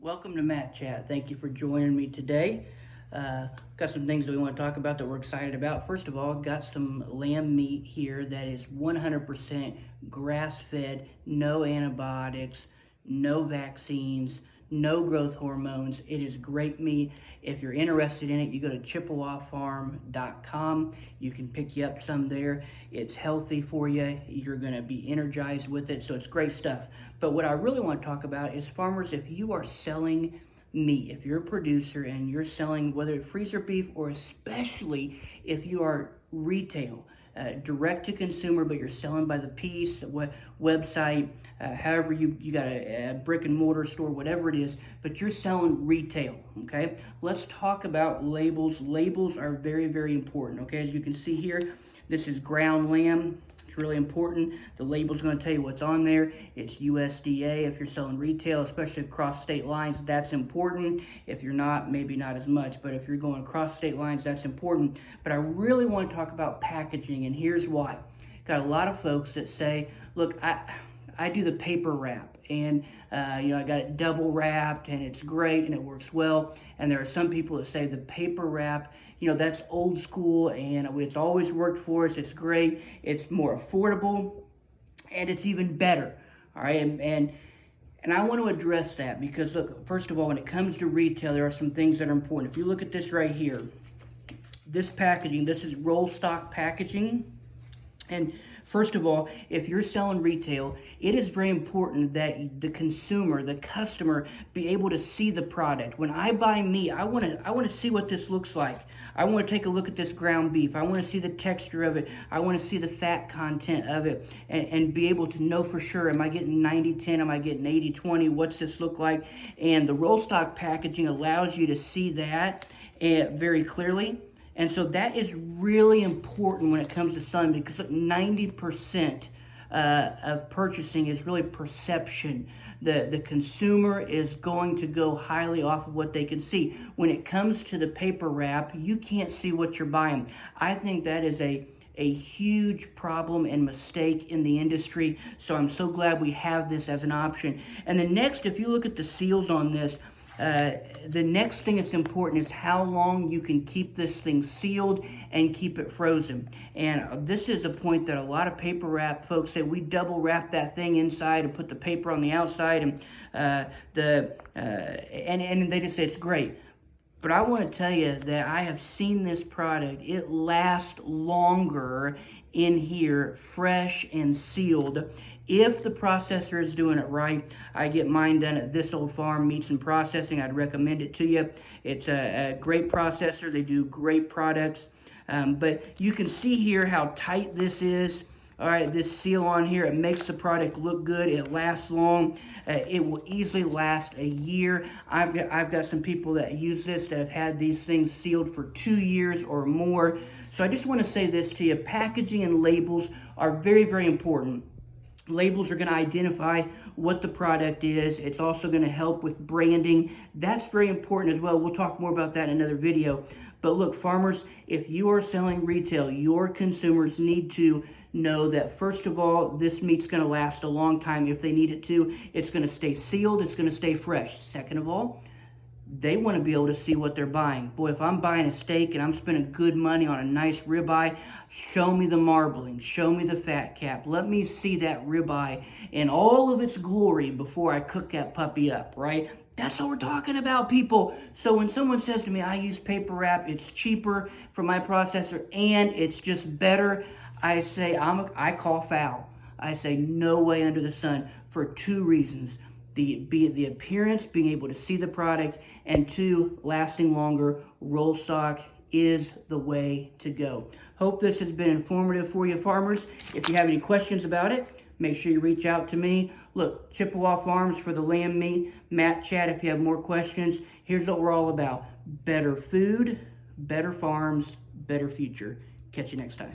Welcome to Matt Chat. Thank you for joining me today. Got some things that we want to talk about that we're excited about. First of all, got some lamb meat here that is 100% grass-fed, no antibiotics, no vaccines, no growth hormones. It is great meat. If you're interested in it, you go to chippewafarm.com. You can pick you up some there. It's healthy for you. You're going to be energized with it, so it's great stuff. But what I really want to talk about is farmers, if you are selling meat, if you're a producer and you're selling whether it's freezer beef or especially if you are retail, direct to consumer, but you're selling by the piece, website, however you got a brick and mortar store, whatever it is, but you're selling retail, okay? Let's talk about labels. Labels are very, very important, okay? As you can see here, this is ground lamb. It's really important. The label's going to tell you what's on there. It's USDA. If you're selling retail, especially across state lines, that's important. If you're not, maybe not as much. But if you're going across state lines, that's important. But I really want to talk about packaging, and here's why. Got a lot of folks that say, look, I do the paper wrap, and I got it double wrapped, and it's great, and it works well. And there are some people that say the paper wrap, that's old school, and it's always worked for us. It's great. It's more affordable, and it's even better. All right, and I want to address that because look, first of all, when it comes to retail, there are some things that are important. If you look at this right here, this packaging, this is Rollstock packaging. And first of all, if you're selling retail, it is very important that the consumer, the customer, be able to see the product. When I buy meat, I want to see what this looks like. I want to take a look at this ground beef. I want to see the texture of it. I want to see the fat content of it and be able to know for sure, am I getting 90-10? Am I getting 80-20? What's this look like? And the Rollstock packaging allows you to see that very clearly. And so that is really important when it comes to selling because 90% of purchasing is really perception. The consumer is going to go highly off of what they can see. When it comes to the paper wrap, you can't see what you're buying. I think that is a huge problem and mistake in the industry. So I'm so glad we have this as an option. And the next, if you look at the seals on this, the next thing that's important is how long you can keep this thing sealed and keep it frozen. And this is a point that a lot of paper wrap folks say, we double wrap that thing inside and put the paper on the outside, and and they just say it's great. But I want to tell you that I have seen this product. It lasts longer in here, fresh and sealed. If the processor is doing it right, I get mine done at This Old Farm Meats and Processing. I'd recommend it to you. It's a great processor. They do great products. But you can see here how tight this is. All right, this seal on here, it makes the product look good. It lasts long. It will easily last a year. I've got some people that use this that have had these things sealed for 2 years or more. So I just want to say this to you. Packaging and labels are very, very important. Labels are going to identify what the product is. It's also going to help with branding. That's very important as well. We'll talk more about that in another video. But look, farmers, if you are selling retail, your consumers need to know that, first of all, this meat's going to last a long time if they need it to. It's going to stay sealed. It's going to stay fresh. Second of all, they want to be able to see what they're buying. Boy, if I'm buying a steak and I'm spending good money on a nice ribeye, show me the marbling, show me the fat cap. Let me see that ribeye in all of its glory before I cook that puppy up, right? That's what we're talking about, people. So when someone says to me, I use paper wrap, it's cheaper for my processor, and it's just better, I say, I call foul. I say, no way under the sun, for 2 reasons. The appearance, being able to see the product, and 2, lasting longer. Rollstock is the way to go. Hope this has been informative for you, farmers. If you have any questions about it, make sure you reach out to me. Look, Chippewa Farms for the lamb meat. Matt Chat if you have more questions. Here's what we're all about. Better food, better farms, better future. Catch you next time.